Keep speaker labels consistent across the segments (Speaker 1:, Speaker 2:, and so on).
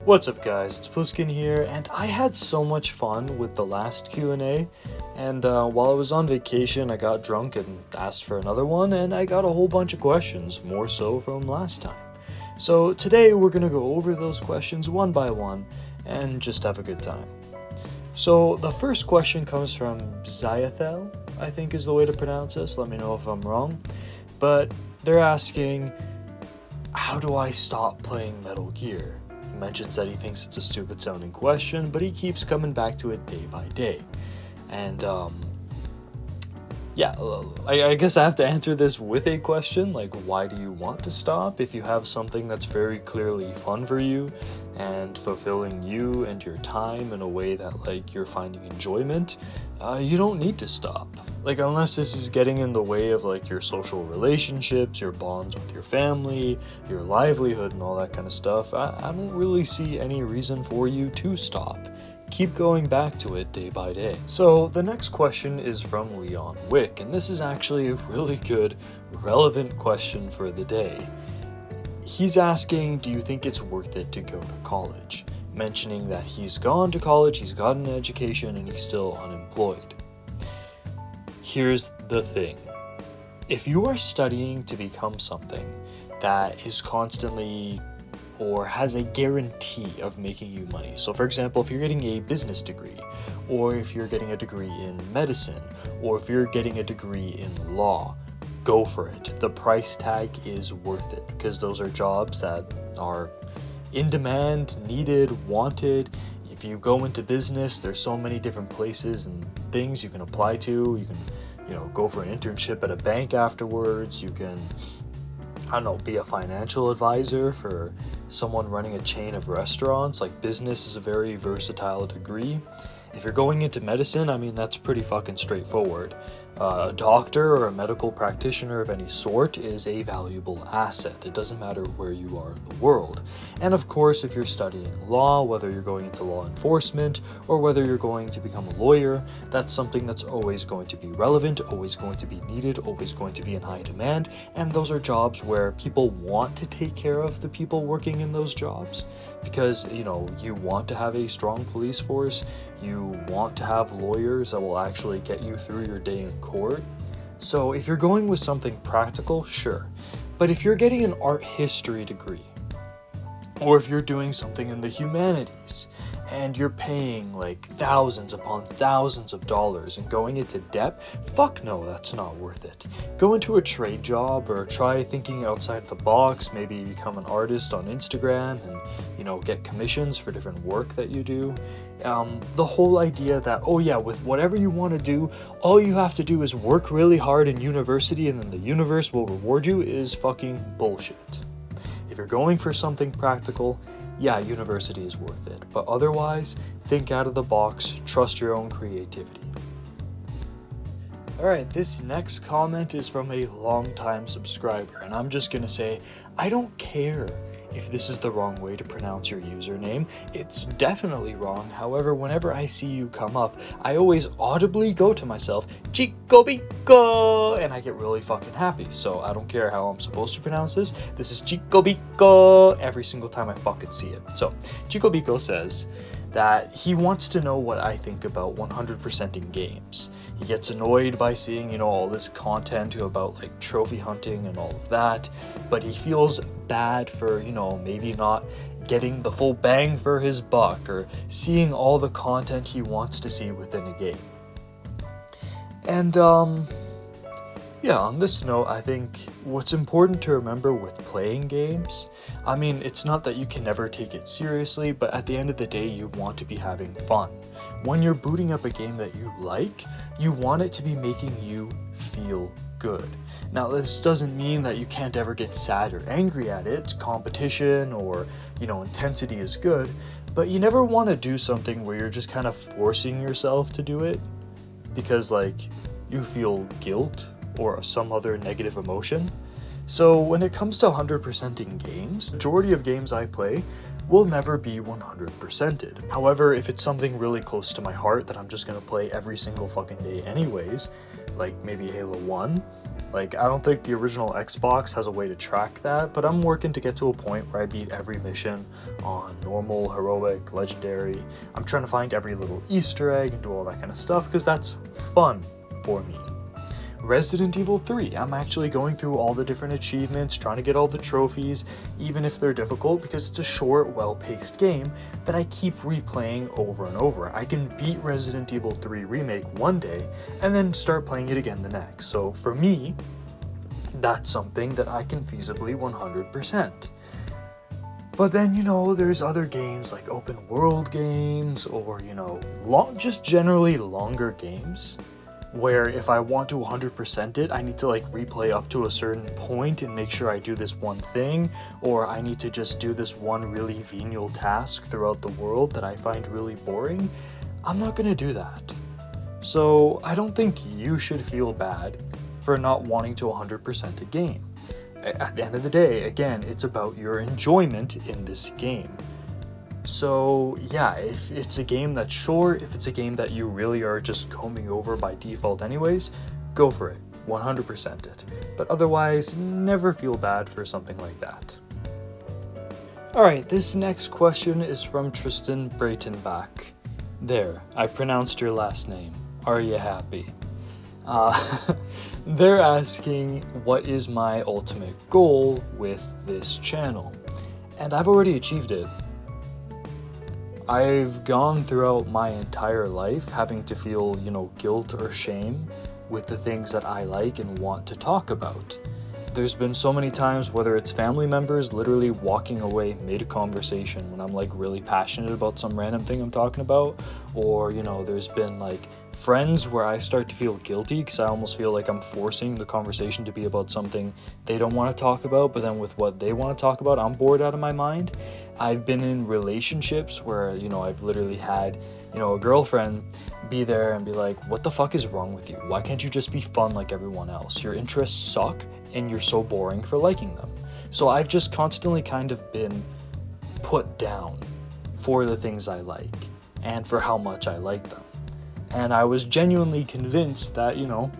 Speaker 1: What's up guys, it's Pliskin here, and I had so much fun with the last Q&A, and while I was on vacation I got drunk and asked for another one, and I got a whole bunch of questions, more so from last time. So today we're gonna go over those questions one by one, and just have a good time. So the first question comes from Ziathel, I think is the way to pronounce this, let me know if I'm wrong, but they're asking, how do I stop playing Metal Gear? He mentions that he thinks it's a stupid sounding question, but he keeps coming back to it day by day. And I guess I have to answer this with a question, like why do you want to stop? If you have something that's very clearly fun for you and fulfilling you and your time in a way that like you're finding enjoyment, you don't need to stop. Like unless this is getting in the way of like your social relationships, your bonds with your family, your livelihood and all that kind of stuff, I don't really see any reason for you to stop. Keep going back to it day by day. So the next question is from Leon Wick, and this is actually a really good, relevant question for the day. He's asking, do you think it's worth it to go to college? Mentioning that he's gone to college, he's gotten an education, and he's still unemployed. Here's the thing. If you are studying to become something that is constantly or has a guarantee of making you money. So for example, if you're getting a business degree, or if you're getting a degree in medicine, or if you're getting a degree in law, go for it. The price tag is worth it because those are jobs that are in demand, needed, wanted. If you go into business, there's so many different places and things you can apply to. You can, go for an internship at a bank afterwards. You can, be a financial advisor for someone running a chain of restaurants. Like business is a very versatile degree. If you're going into medicine, that's pretty fucking straightforward. A doctor or a medical practitioner of any sort is a valuable asset. It doesn't matter where you are in the world. And of course, if you're studying law, whether you're going into law enforcement or whether you're going to become a lawyer, that's something that's always going to be relevant, always going to be needed, always going to be in high demand. And those are jobs where people want to take care of the people working in those jobs because, you want to have a strong police force. You want to have lawyers that will actually get you through your day in court. So if you're going with something practical, sure. But if you're getting an art history degree, or if you're doing something in the humanities, and you're paying like thousands upon thousands of dollars and going into debt, fuck no, that's not worth it. Go into a trade job or try thinking outside the box, maybe become an artist on Instagram and, get commissions for different work that you do. The whole idea that, with whatever you want to do, all you have to do is work really hard in university and then the universe will reward you is fucking bullshit. If you're going for something practical, yeah, university is worth it. But otherwise, think out of the box, trust your own creativity. Alright, this next comment is from a longtime subscriber, and I'm just gonna say, I don't care if this is the wrong way to pronounce your username. It's definitely wrong. However, whenever I see you come up, I always audibly go to myself, Chico Bico, and I get really fucking happy. So I don't care how I'm supposed to pronounce this. This is Chico Bico every single time I fucking see it. So Chico Bico says that he wants to know what I think about 100%ing games. He gets annoyed by seeing, all this content about like trophy hunting and all of that, but he feels bad for, maybe not getting the full bang for his buck or seeing all the content he wants to see within a game. And on this note, I think what's important to remember with playing games, it's not that you can never take it seriously, but at the end of the day, you want to be having fun. When you're booting up a game that you like, you want it to be making you feel good. Now, this doesn't mean that you can't ever get sad or angry at it. Competition or, intensity is good, but you never want to do something where you're just kind of forcing yourself to do it because, you feel guilt or some other negative emotion. So when it comes to 100%ing games, the majority of games I play will never be 100%ed. However, if it's something really close to my heart that I'm just gonna play every single fucking day anyways, like maybe Halo 1, Like, I don't think the original Xbox has a way to track that, but I'm working to get to a point where I beat every mission on normal, heroic, legendary. I'm trying to find every little Easter egg and do all that kind of stuff because that's fun for me. Resident Evil 3, I'm actually going through all the different achievements, trying to get all the trophies, even if they're difficult, because it's a short, well-paced game that I keep replaying over and over. I can beat Resident Evil 3 Remake one day, and then start playing it again the next. So for me, that's something that I can feasibly 100%. But then, there's other games like open world games, or, just generally longer games, where if I want to 100% it, I need to replay up to a certain point and make sure I do this one thing, or I need to just do this one really venial task throughout the world that I find really boring. I'm not gonna do that. So I don't think you should feel bad for not wanting to 100% a game. At the end of the day, again, it's about your enjoyment in this game. So yeah, if it's a game that's short, if it's a game that you really are just combing over by default anyways, go for it, 100% it. But otherwise, never feel bad for something like that. Alright, this next question is from Tristan Breitenbach. There, I pronounced your last name. Are you happy? They're asking, what is my ultimate goal with this channel? And I've already achieved it. I've gone throughout my entire life having to feel, guilt or shame with the things that I like and want to talk about. There's been so many times, whether it's family members literally walking away mid-conversation when I'm really passionate about some random thing I'm talking about, or there's been friends where I start to feel guilty because I almost feel like I'm forcing the conversation to be about something they don't want to talk about, but then with what they want to talk about, I'm bored out of my mind. I've been in relationships where, I've literally had, a girlfriend be there and be like, what the fuck is wrong with you? Why can't you just be fun like everyone else? Your interests suck and you're so boring for liking them. So I've just constantly kind of been put down for the things I like and for how much I like them. And I was genuinely convinced that, no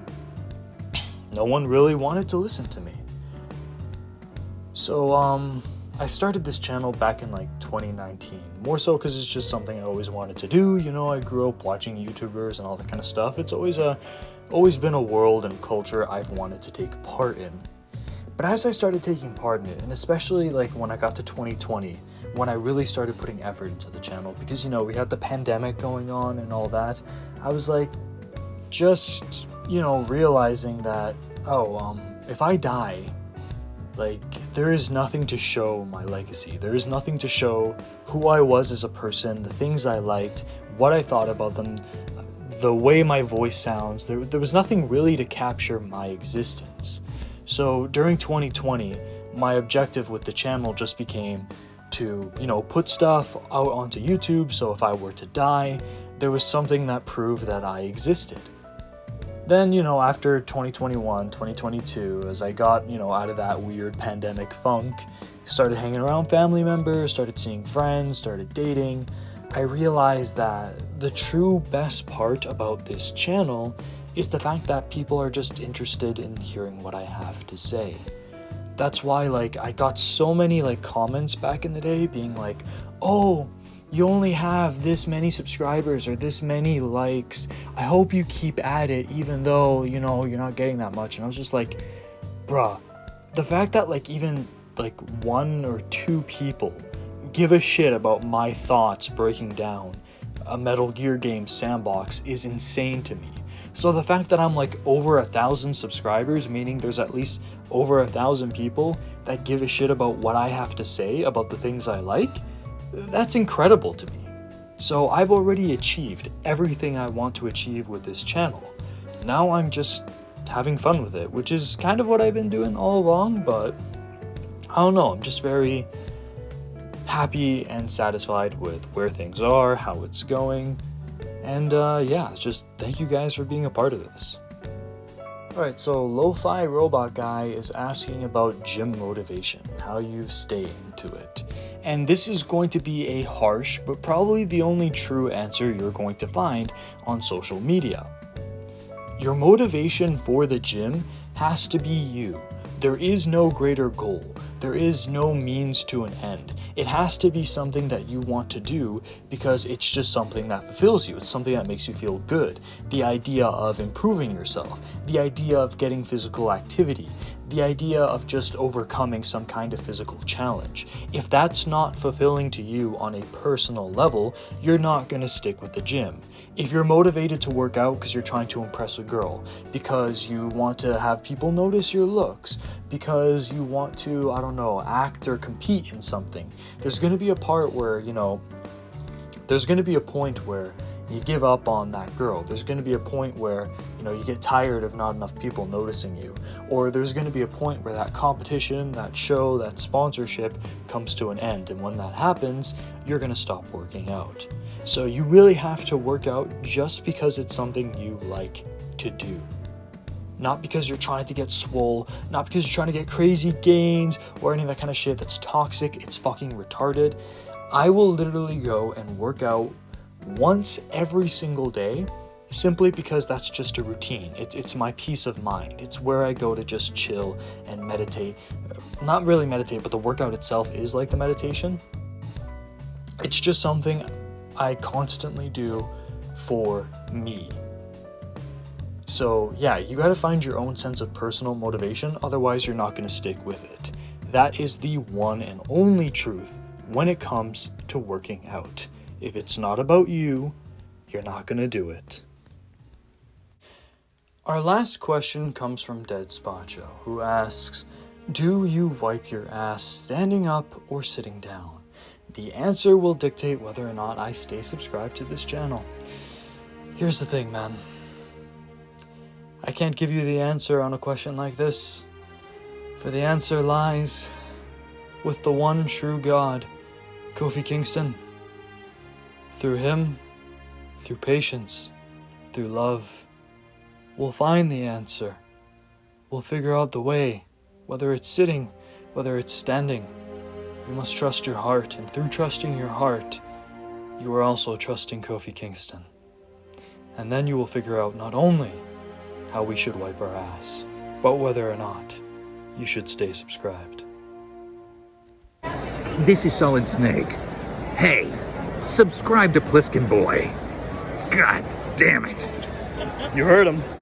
Speaker 1: one really wanted to listen to me. So, I started this channel back in 2019, more so because it's just something I always wanted to do. I grew up watching YouTubers and all that kind of stuff. It's always been a world and culture I've wanted to take part in. But as I started taking part in it, and especially when I got to 2020, when I really started putting effort into the channel, because we had the pandemic going on and all that, I was just realizing that, if I die, there is nothing to show my legacy. There is nothing to show who I was as a person, the things I liked, what I thought about them, the way my voice sounds. There was nothing really to capture my existence. So during 2020, my objective with the channel just became to, put stuff out onto YouTube, so if I were to die, there was something that proved that I existed. Then, after 2021, 2022, as I got, out of that weird pandemic funk, started hanging around family members, started seeing friends, started dating, I realized that the true best part about this channel is the fact that people are just interested in hearing what I have to say. That's why, I got so many, comments back in the day being like, oh, you only have this many subscribers or this many likes. I hope you keep at it even though, you're not getting that much. And I was just like, bruh, the fact that even one or two people give a shit about my thoughts breaking down a Metal Gear game sandbox is insane to me. So the fact that I'm over 1,000 subscribers, meaning there's at least over 1,000 people that give a shit about what I have to say about the things I like, that's incredible to me. So I've already achieved everything I want to achieve with this channel. Now I'm just having fun with it, which is kind of what I've been doing all along, but I don't know, I'm just very happy and satisfied with where things are, how it's going, and just thank you guys for being a part of this. Alright, so Lo-Fi Robot Guy is asking about gym motivation, how you stay into it. And this is going to be a harsh, but probably the only true answer you're going to find on social media. Your motivation for the gym has to be you. There is no greater goal. There is no means to an end. It has to be something that you want to do because it's just something that fulfills you. It's something that makes you feel good. The idea of improving yourself, the idea of getting physical activity, the idea of just overcoming some kind of physical challenge. If that's not fulfilling to you on a personal level, you're not going to stick with the gym. If you're motivated to work out because you're trying to impress a girl, because you want to have people notice your looks, because you want to, act or compete in something, there's going to be a part where, there's going to be a point where you give up on that girl. There's going to be a point where, you get tired of not enough people noticing you. Or there's going to be a point where that competition, that show, that sponsorship comes to an end. And when that happens, you're going to stop working out. So you really have to work out just because it's something you like to do. Not because you're trying to get swole, not because you're trying to get crazy gains or any of that kind of shit that's toxic. It's fucking retarded. I will literally go and work out once every single day simply because that's just a routine. It's my peace of mind. It's where I go to just chill and meditate. Not really meditate, but the workout itself is like the meditation. It's just something I constantly do for me. So yeah, you gotta find your own sense of personal motivation, otherwise you're not gonna stick with it. That is the one and only truth when it comes to working out. If it's not about you, you're not gonna do it. Our last question comes from Dead Spacho, who asks, do you wipe your ass standing up or sitting down? The answer will dictate whether or not I stay subscribed to this channel. Here's the thing, man. I can't give you the answer on a question like this, for the answer lies with the one true God, Kofi Kingston. Through him, through patience, through love, we'll find the answer. We'll figure out the way, whether it's sitting, whether it's standing. You must trust your heart, and through trusting your heart, you are also trusting Kofi Kingston. And then you will figure out not only how we should wipe our ass, but whether or not you should stay subscribed.
Speaker 2: This is Solid Snake. Hey, subscribe to Pliskin Boy. God damn it.
Speaker 1: You heard him.